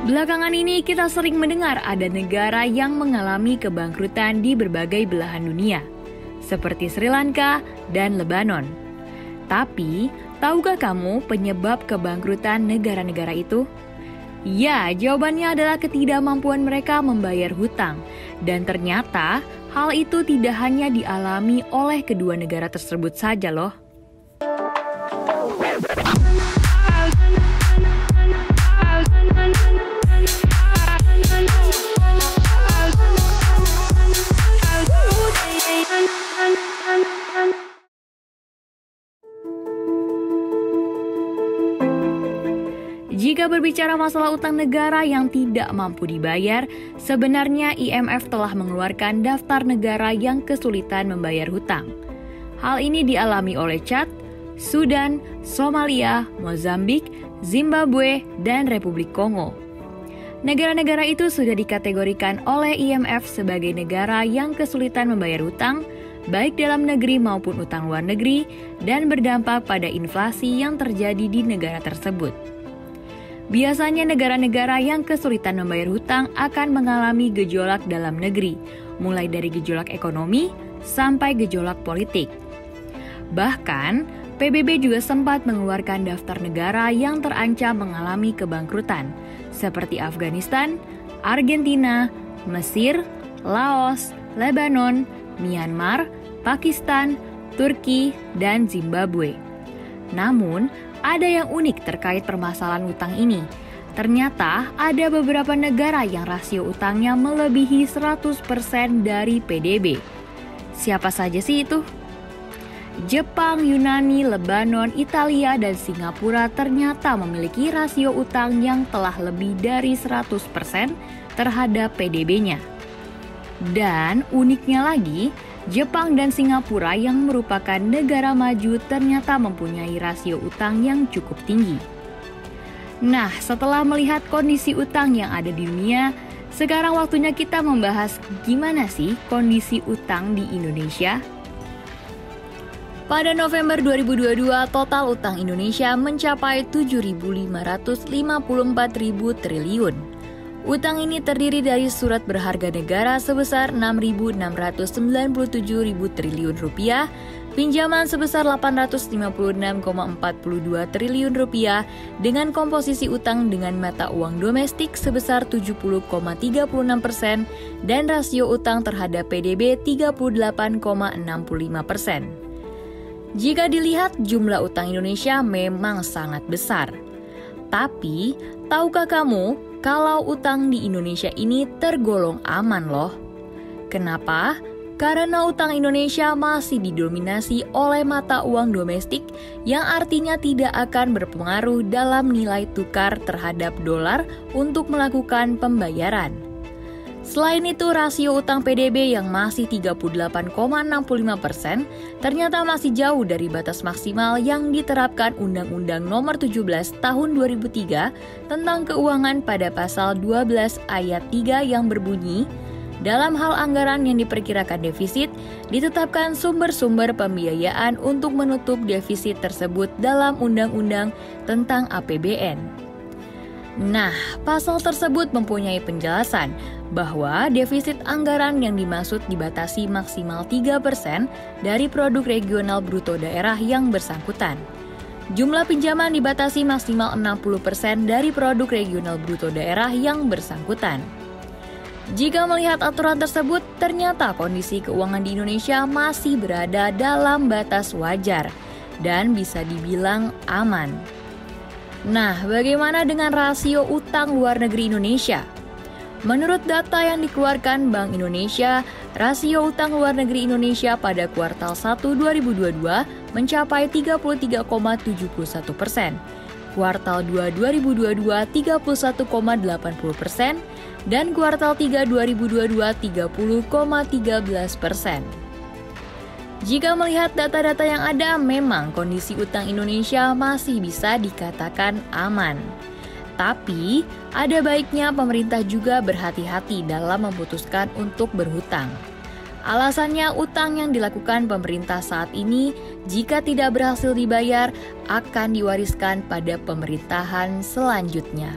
Belakangan ini kita sering mendengar ada negara yang mengalami kebangkrutan di berbagai belahan dunia, seperti Sri Lanka dan Lebanon. Tapi, tahukah kamu penyebab kebangkrutan negara-negara itu? Ya, jawabannya adalah ketidakmampuan mereka membayar hutang. Dan ternyata, hal itu tidak hanya dialami oleh kedua negara tersebut saja loh. Jika berbicara masalah utang negara yang tidak mampu dibayar, sebenarnya IMF telah mengeluarkan daftar negara yang kesulitan membayar hutang. Hal ini dialami oleh Chad, Sudan, Somalia, Mozambik, Zimbabwe, dan Republik Kongo. Negara-negara itu sudah dikategorikan oleh IMF sebagai negara yang kesulitan membayar hutang, baik dalam negeri maupun utang luar negeri, dan berdampak pada inflasi yang terjadi di negara tersebut. Biasanya negara-negara yang kesulitan membayar hutang akan mengalami gejolak dalam negeri, mulai dari gejolak ekonomi sampai gejolak politik. Bahkan, PBB juga sempat mengeluarkan daftar negara yang terancam mengalami kebangkrutan, seperti Afghanistan, Argentina, Mesir, Laos, Lebanon, Myanmar, Pakistan, Turki, dan Zimbabwe. Namun, ada yang unik terkait permasalahan utang ini. Ternyata ada beberapa negara yang rasio utangnya melebihi 100% dari PDB. Siapa saja sih itu? Jepang, Yunani, Lebanon, Italia, dan Singapura ternyata memiliki rasio utang yang telah lebih dari 100% terhadap PDB-nya. Dan uniknya lagi, Jepang dan Singapura yang merupakan negara maju ternyata mempunyai rasio utang yang cukup tinggi. Nah, setelah melihat kondisi utang yang ada di dunia, sekarang waktunya kita membahas gimana sih kondisi utang di Indonesia. Pada November 2022, total utang Indonesia mencapai 7.554.000 triliun. Utang ini terdiri dari surat berharga negara sebesar 6.697.000 triliun rupiah, pinjaman sebesar 856,42 triliun rupiah, dengan komposisi utang dengan mata uang domestik sebesar 70,36% dan rasio utang terhadap PDB 38,65%. Jika dilihat, jumlah utang Indonesia memang sangat besar. Tapi, tahukah kamu kalau utang di Indonesia ini tergolong aman loh? Kenapa? Karena utang Indonesia masih didominasi oleh mata uang domestik yang artinya tidak akan berpengaruh dalam nilai tukar terhadap dolar untuk melakukan pembayaran. Selain itu, rasio utang PDB yang masih 38,65% ternyata masih jauh dari batas maksimal yang diterapkan Undang-Undang Nomor 17 Tahun 2003 tentang keuangan pada pasal 12 ayat 3 yang berbunyi, dalam hal anggaran yang diperkirakan defisit, ditetapkan sumber-sumber pembiayaan untuk menutup defisit tersebut dalam Undang-Undang tentang APBN. Nah, pasal tersebut mempunyai penjelasan bahwa defisit anggaran yang dimaksud dibatasi maksimal 3% dari produk regional bruto daerah yang bersangkutan. Jumlah pinjaman dibatasi maksimal 60% dari produk regional bruto daerah yang bersangkutan. Jika melihat aturan tersebut, ternyata kondisi keuangan di Indonesia masih berada dalam batas wajar dan bisa dibilang aman. Nah, bagaimana dengan rasio utang luar negeri Indonesia? Menurut data yang dikeluarkan Bank Indonesia, rasio utang luar negeri Indonesia pada kuartal 1 2022 mencapai 33,71%, kuartal 2 2022 31,80%, dan kuartal 3 2022 30,13%. Jika melihat data-data yang ada, memang kondisi utang Indonesia masih bisa dikatakan aman. Tapi, ada baiknya pemerintah juga berhati-hati dalam memutuskan untuk berhutang. Alasannya, utang yang dilakukan pemerintah saat ini, jika tidak berhasil dibayar, akan diwariskan pada pemerintahan selanjutnya.